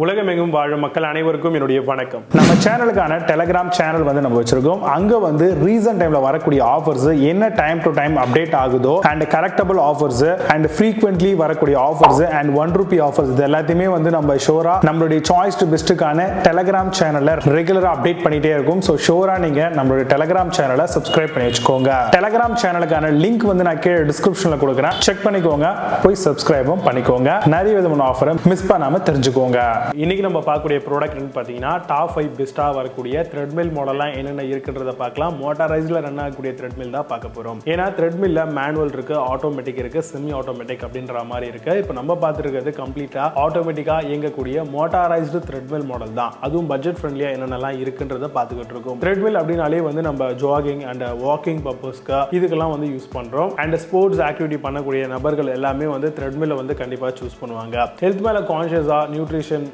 உலகமெங்கும் வாழும் மக்கள் அனைவருக்கும் என்னுடைய வணக்கம். நம்ம சேனலுக்கான டெலிகிராம் சேனல் நம்ம வச்சிருக்கோம். அங்க ரீசன்ட் டைம்ல வரக்கூடிய ஆஃபர்ஸ் என்ன டைம் டு டைம் அப்டேட் ஆகுதோ and correctable offers and frequently வரக்கூடிய ஆஃபர்ஸ் அண்ட் ₹1 ஆஃபர்ஸ் இது எல்லாத்தையுமே நம்ம ஷோரா நம்மளுடைய சாய்ஸ் டு பெஸ்ட்டுக்கான டெலிகிராம் சேனல்ல ரெகுலரா அப்டேட் பண்ணிட்டே இருக்கும். ஸோ ஷோரா நீங்க நம்மளுடைய டெலிகிராம் சேனலை சப்ஸ்கிரைப் பண்ணி வச்சுக்கோங்க. டெலிகிராம் சேனலுக்கான லிங்க் நான் கீழே டிஸ்கிரிப்ஷன்ல கொடுக்குறேன், செக் பண்ணிக்கோங்க, போய் சப்ஸ்கிரைபும் பண்ணிக்கோங்க. நிறைய விதமான ஆஃபரை மிஸ் பண்ணாம தெரிஞ்சுக்கோங்க. இன்னைக்கு நம்ம பார்க்கக்கூடிய ப்ராடக்ட் பார்த்தீங்கன்னா டாப் 5 பெஸ்ட்டாக வரக்கூடிய த்ரெட்மில் மாடல்லாம் என்னென்ன இருக்குன்றத பார்க்கலாம். மோட்டரைஸ்ல ரன் ஆகக்கூடிய த்ரெட்மில் தான் பார்க்க போகிறோம். ஏன்னா த்ரெட்மில்ல மேனுவல் இருக்கு, ஆட்டோமேட்டிக் இருக்கு, செமி ஆட்டோமேட்டிக் அப்படின்ற மாதிரி இருக்கு. இப்போ நம்ம பார்த்துருக்கிறது கம்ப்ளீட்டா ஆட்டோமேட்டிக்கா இயங்கக்கூடிய மோட்டரைஸ்டு த்ரெட்மில் மாடல் தான். அதுவும் பட்ஜெட் ஃப்ரெண்ட்லியா என்னென்னலாம் இருக்குன்றத பார்த்துக்கிட்டு இருக்கோம். த்ரெட்மில் அப்படின்னாலே நம்ம ஜாகிங் அண்ட் வாக்கிங் பர்பஸ்க்கு இதுக்கெல்லாம் யூஸ் பண்றோம். அண்ட் ஸ்போர்ட்ஸ் ஆக்டிவிட்டி பண்ணக்கூடிய நபர்கள் எல்லாமே த்ரெட்மில்ல கண்டிப்பா சூஸ் பண்ணுவாங்க. ஹெல்த் மேல கான்ஷியஸா நியூட்ரிஷன்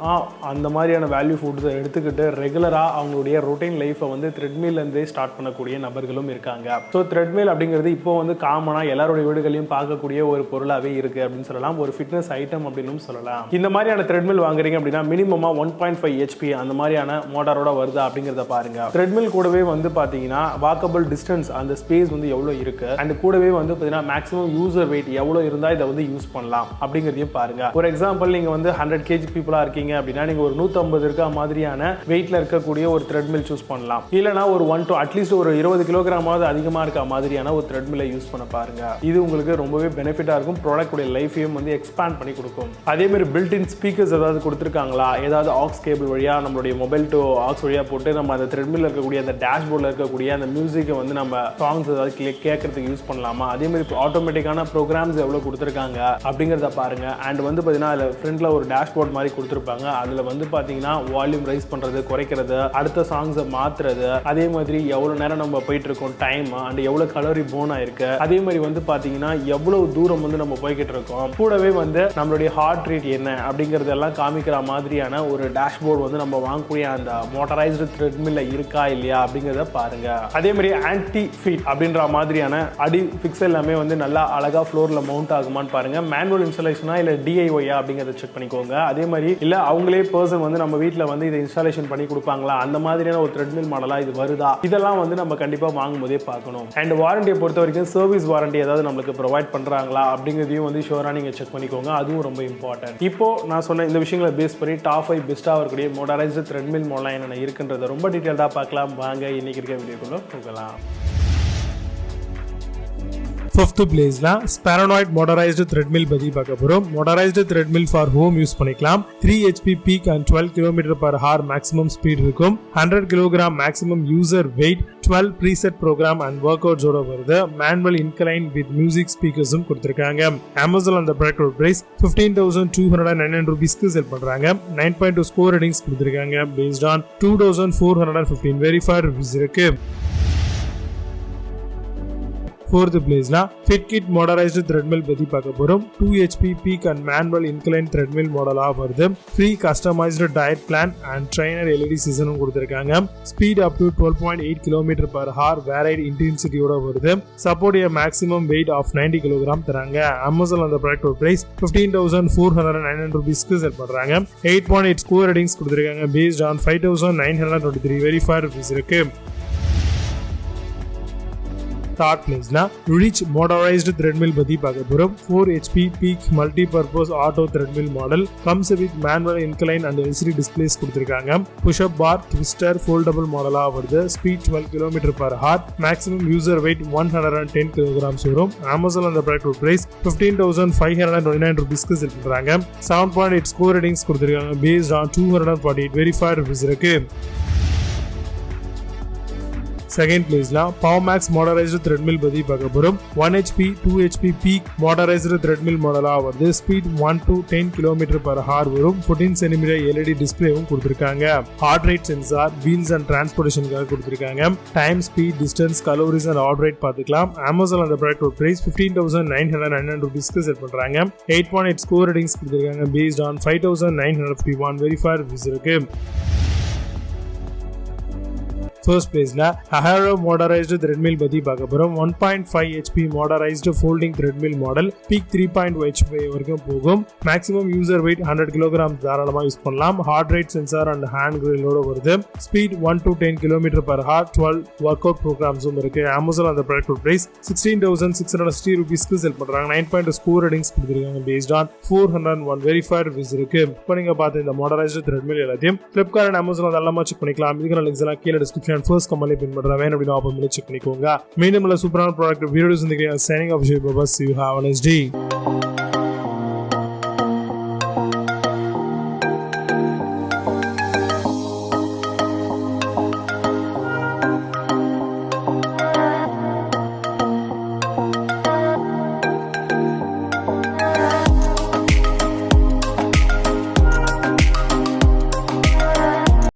அந்த மாதிரியான வேல்யூ ஃபுட்ஸ் எடுத்துக்கிட்டு ரெகுலரா அவங்களுடைய ரொட்டீன் லைஃபை த்ரெட்மில்ல இருந்தே ஸ்டார்ட் பண்ணக்கூடிய நபர்களும் இருக்காங்க. ஸோ த்ரெட்மில் அப்படிங்கிறது இப்போ காமனா எல்லாருடைய வீடுகளையும் பார்க்கக்கூடிய ஒரு பொருளாவே இருக்கு அப்படின்னு சொல்லலாம். ஒரு ஃபிட்னஸ் ஐட்டம் அப்படின்னு சொல்லலாம். இந்த மாதிரியான த்ரெட்மில் வாங்குறீங்க அப்படின்னா மினிமமா 1.5 HP அந்த மாதிரியான மோட்டாரோட வருதா அப்படிங்கிறத பாருங்க. த்ரெட்மில் கூடவே பாத்தீங்கன்னா வாக்கபிள் டிஸ்டன்ஸ் அந்த ஸ்பேஸ் எவ்வளவு இருக்கு அண்ட் கூடவே பாத்தீங்கன்னா மேக்ஸிமம் யூசர் வெயிட் எவ்வளவு இருந்தா இதை யூஸ் பண்ணலாம் அப்படிங்கிறதையும் பாருங்க. ஒரு எக்ஸாம்பிள் நீங்க 100 kg பீப்புளா இருக்கீங்க அப்படின்னா நீங்க ஒரு 150 இருக்க மாதிரியான வெயிட்ல இருக்கக்கூடிய ஒரு த்ரெட்மில் சூஸ் பண்ணலாம். இல்லனா ஒரு 1 to அட்லீஸ்ட் ஒரு 20 கிலோகிராமாவது அதிகமா இருக்க மாதிரியான ஒரு த்ரெட்மில்லை யூஸ் பண்ண பாருங்க. இது உங்களுக்கு ரொம்பவே பெனிஃபிட்டா இருக்கும். ப்ராடக்ட் உடைய லைஃபையும் எக்ஸ்பாண்ட் பண்ணி கொடுக்கும். அதே மாதிரி பில்ட் இன் ஸ்பீக்கர்ஸ் ஏதாவது கொடுத்திருக்காங்களா, ஏதாவது ஆக்ஸ் கேபிள் வழியா நம்மளுடைய மொபைல் டு ஆக்ஸ் வழியா போட்டு நம்ம அந்த த்ரெட்மில்ல இருக்கக்கூடிய அந்த டேஷ்போர்ட்ல இருக்கக்கூடிய அந்த மியூசிக்கை நம்ம சாங்ஸ் ஏதாவது கேட்கறதுக்கு யூஸ் பண்ணலாமா. அதே மாதிரி ஆட்டோமேட்டிக்கான ப்ரோக்ராம்ஸ் எவ்வளவு கொடுத்திருக்காங்க அப்படிங்கறத பாருங்க. அண்ட் பாத்தீங்கன்னா அதுல ஃப்ரண்ட்ல ஒரு டேஷ்போர்ட் மாதிரி கொடுத்திருப்பாங்க. அதுல பாத்தீங்கன்னா வால்யூம் ரைஸ் பண்றது, குறைக்கிறது, அடுத்த சாங்ஸை மாத்துறது, அதே மாதிரி எவ்வளவு நேரம் நம்ம போயிட்டு இருக்கோம் டைம் அண்ட் எவ்வளவு கலோரி போன் ஆயிருக்கு, அதே மாதிரி பாத்தீங்கன்னா எவ்வளவு தூரம் நம்ம போய்கிட்டு இருக்கோம், கூடவே நம்மளுடைய ஹார்ட் ரேட் என்ன அப்படிங்கறதெல்லாம் காமிக்கிற மாதிரியான ஒரு டேஷ்போர்டு நம்ம வாங்கக்கூடிய அந்த மோட்டரைஸ்டு த்ரெட்மில்ல இருக்கா இல்லையா அப்படிங்கறத பாருங்க. அதே மாதிரி ஆன்டி ஃபீட் அப்படின்ற மாதிரியான அடி பிக்ஸ் எல்லாமே நல்லா அழகா ஃப்ளோர்ல மவுண்ட் ஆகுமான்னு பாருங்க. மேனுவல் இன்ஸ்டாலேஷனா இல்ல DIY அப்படிங்கறத செக் பண்ணிக்கோங்க. அதே மாதிரி இல்ல அவங்களே பர்சன் நம்ம வீட்ல இதை இன்ஸ்டாலேஷன் பண்ணி கொடுப்பாங்களா, அந்த மாதிரியான ஒரு த்ரெட்மில் மாடலா இது வருதா, இதெல்லாம் நம்ம கண்டிப்பா வாங்கும்போதே பார்க்கணும். அண்ட் வாரண்டியை பொறுத்த வரைக்கும் சர்வீஸ் வாரண்டி ஏதாவது நம்மளுக்கு ப்ரொவைட் பண்றாங்களா அப்படிங்கிறதையும் ஷோரா நீங்க செக் பண்ணிக்கோங்க. அதுவும் ரொம்ப இம்பார்ட்டன்ட். இப்போ நான் சொன்ன இந்த விஷயங்களை பேஸ் பண்ணி டாப் 5 பெஸ்டா வரக்கூடிய மோட்டரைஸ்டு த்ரெட்மில் மாடல் என்னென்ன இருக்குன்றத ரொம்ப டீடைலா பார்க்கலாம். வாங்க இன்னைக்கு இருக்க வீடியோக்குள்ள போகலாம். 5th பிளேஸ்ல Paranoid Motorized Treadmill பத்தி பார்க்க போறோம். Motorized Treadmill for home use பண்ணிக்கலாம். 3 HP peak and 12 km/h maximum speed இருக்கும். 100 kg maximum user weight, 12 preset program and workouts ஓட வருது. Manual incline with music speakers கொடுத்திருக்காங்க. Amazon அந்த ப்ராடக்ட் பிரைஸ் 15,299 rupeesக்கு செல் பண்றாங்க. 9.2 ஸ்கோர் ரேட்டிங்ஸ் கொடுத்திருக்காங்க. based on 2,415 verified reviews இருக்கு. 4th பிளேஸ்ல FitKit Motorized Treadmill பத்தி பார்க்க போறோம். 2 HP peak and manual incline treadmill மாடலா வருது. Free customized diet plan and trainer LED season கொடுத்திருக்காங்க. Speed up to 12.8 km/h varied intensity ஓட வருது. Support a maximum weight of 90 kg தராங்க. Amazon அந்த ப்ராடக்ட் பிரைஸ் 15,499 rupeesக்கு செல் பண்றாங்க. 8.8 ஸ்கோர் ரேட்டிங்ஸ் கொடுத்திருக்காங்க. based on 5,923 verified reviews இருக்கு. 3rd பிளேஸ்ல Reach Motorized Treadmill பத்தி பார்க்க போறோம். 4 HP peak multi-purpose auto treadmill model comes with manual incline and LCD displays கொடுத்திருக்காங்க. push up bar, twister, foldable மாடலா வருது. speed 12 km/h, maximum user weight 110 kg வரும். Amazon அந்த ப்ராடக்ட் பிரைஸ் 15,529 rupeesக்கு செல் பண்றாங்க. 7.8 score ratings கொடுத்திருக்காங்க. based on 248 verified reviews இருக்கு. 2nd பிளேஸ்ல Powermax Motorized Treadmill பத்தி பார்க்க போறோம். 1 HP 2 HP peak Motorized Treadmill மாடலா வருது. ஸ்பீட் 1 to 10 km/h வரும். 14 cm LED டிஸ்ப்ளேவும் கொடுத்திருக்காங்க. Heart rate sensor, wheels and டிரான்ஸ்போர்ட்டேஷனுக்காக கொடுத்திருக்காங்க. Time, speed, distance, calories and heart rate பார்த்துக்கலாம். Amazon அந்த ப்ராடக்ட் பிரைஸ் 15,999 rupeesக்கு செல் பண்றாங்க. 8.8 ஸ்கோர் ரேட்டிங்ஸ் கொடுத்திருக்காங்க. based on 5,951 verified reviews இருக்கு. ஃபர்ஸ்ட் பிளேஸ்ல அஹாரோ மோட்டரைஸ்டு த்ரெட்மில் பத்தி பார்க்க போறோம். 1.5 HP motorised folding treadmill model. Peak 3.5 HP வரைக்கும் போகும். மேக்ஸிமம் யூசர் வெயிட் 100 kg தாராளமா யூஸ் பண்ணலாம். Heart rate sensor and hand கிரில்லோட வருது. Speed 1 to 10 km/h. 12 workout ப்ரோக்ராம்ஸும் இருக்கு. அமேசான் அந்த ப்ராடக்ட் பிரைஸ் 16,660 rupeesக்கு செல் பண்றாங்க. 9.2 ஸ்கோர் ரேட்டிங்ஸ் கொடுத்திருக்காங்க. பேஸ்ட் ஆன் 401 வெரிஃபைட் ரிவ்யூஸ் இருக்கு. இப்போ நீங்க பார்த்த இந்த மோட்டரைஸ்டு த்ரெட்மில் எல்லாத்தையும் Flipkart and Amazon அதெல்லாம் செக் பண்ணிக்கலாம். இதுக்கான லிங்க்ஸ் எல்லாம் கீழே டிஸ்கிரிப்ஷன் ஃபர்ஸ்ட் கமெண்ட்ல பின் பண்றேன். வேணும் அப்படினா ஓபன் பண்ணி செக் பண்ணிக்கோங்க. மீண்டும் உள்ள சூப்பரான ப்ராடக்ட் வீடியோஸ் சந்திக்கிறேன். Signing off. See you. Have a nice day.